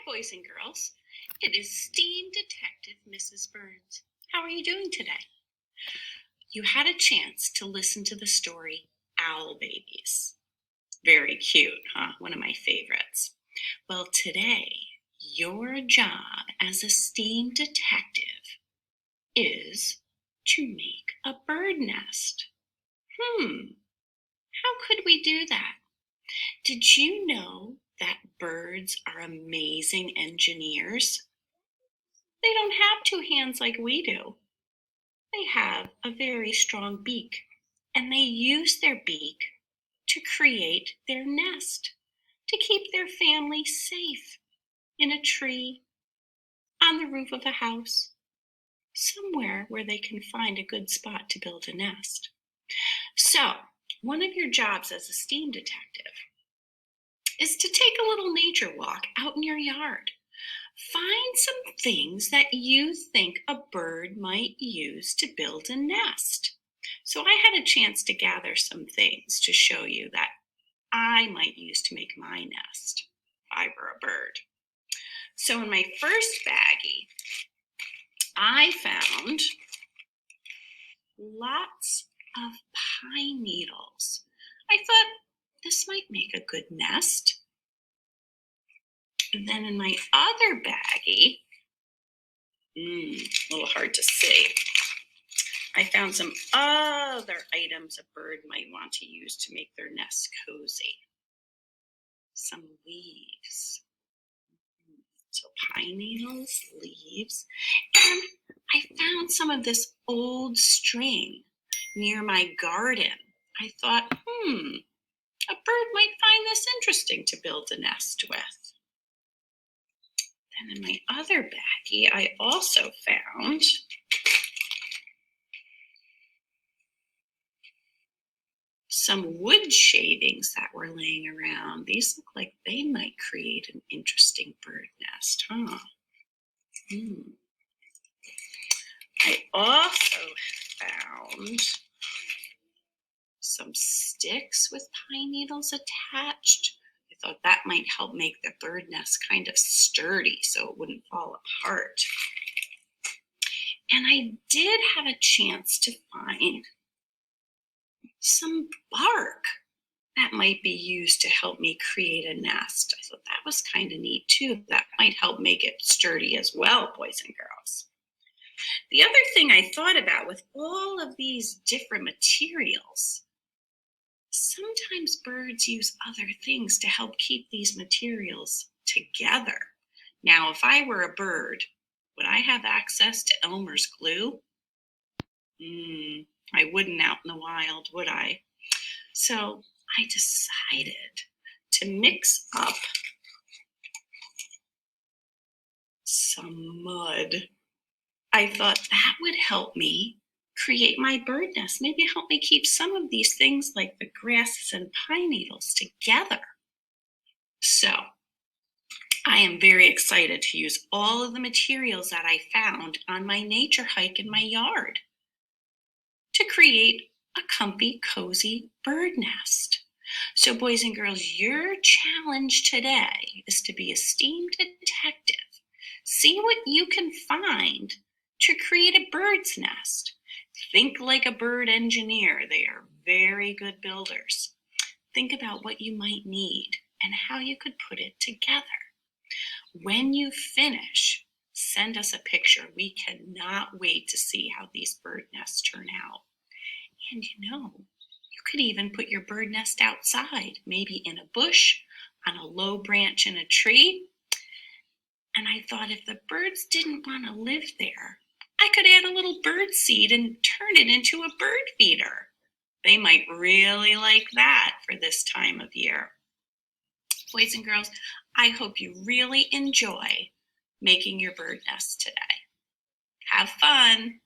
boys and girls. It is STEAM Detective Mrs. Burns. How are you doing today? You had a chance to listen to the story Owl Babies. Very cute, huh? One of my favorites. Well, today, your job as a STEAM detective is to make a bird nest. How could we do that? Did you know that birds are amazing engineers? They don't have two hands like we do. They have a very strong beak, and they use their beak to create their nest, to keep their family safe in a tree, on the roof of a house, somewhere where they can find a good spot to build a nest. So, one of your jobs as a STEAM detective is to take a little nature walk out in your yard. Find some things that you think a bird might use to build a nest. So I had a chance to gather some things to show you that I might use to make my nest if I were a bird. So in my first baggie, I found lots of pine needles. I thought this might make a good nest. Then in my other baggie, a little hard to see, I found some other items a bird might want to use to make their nest cozy. Some leaves. So pine needles, leaves. And I found some of this old string near my garden. I thought, a bird might find this interesting to build a nest with. Then in my other baggie, I also found some wood shavings that were laying around. These look like they might create an interesting bird nest, huh? I also found some sticks with pine needles attached. I thought that might help make the bird nest kind of sturdy so it wouldn't fall apart. And I did have a chance to find some bark that might be used to help me create a nest. I thought that was kind of neat too. That might help make it sturdy as well, boys and girls. The other thing I thought about with all of these different materials, sometimes birds use other things to help keep these materials together. Now, if I were a bird, would I have access to Elmer's glue? I wouldn't out in the wild, would I? So I decided to mix up some mud. I thought that would help me create my bird nest, maybe help me keep some of these things like the grasses and pine needles together. So I am very excited to use all of the materials that I found on my nature hike in my yard to create a comfy, cozy bird nest. So boys and girls, your challenge today is to be a STEAM detective. See what you can find to create a bird's nest. Think like a bird engineer. They are very good builders. Think about what you might need and how you could put it together. When you finish, send us a picture. We cannot wait to see how these bird nests turn out. And you could even put your bird nest outside, maybe in a bush, on a low branch in a tree. And I thought if the birds didn't want to live there, I could add a little bird seed and turn it into a bird feeder. They might really like that for this time of year. Boys and girls, I hope you really enjoy making your bird nest today. Have fun.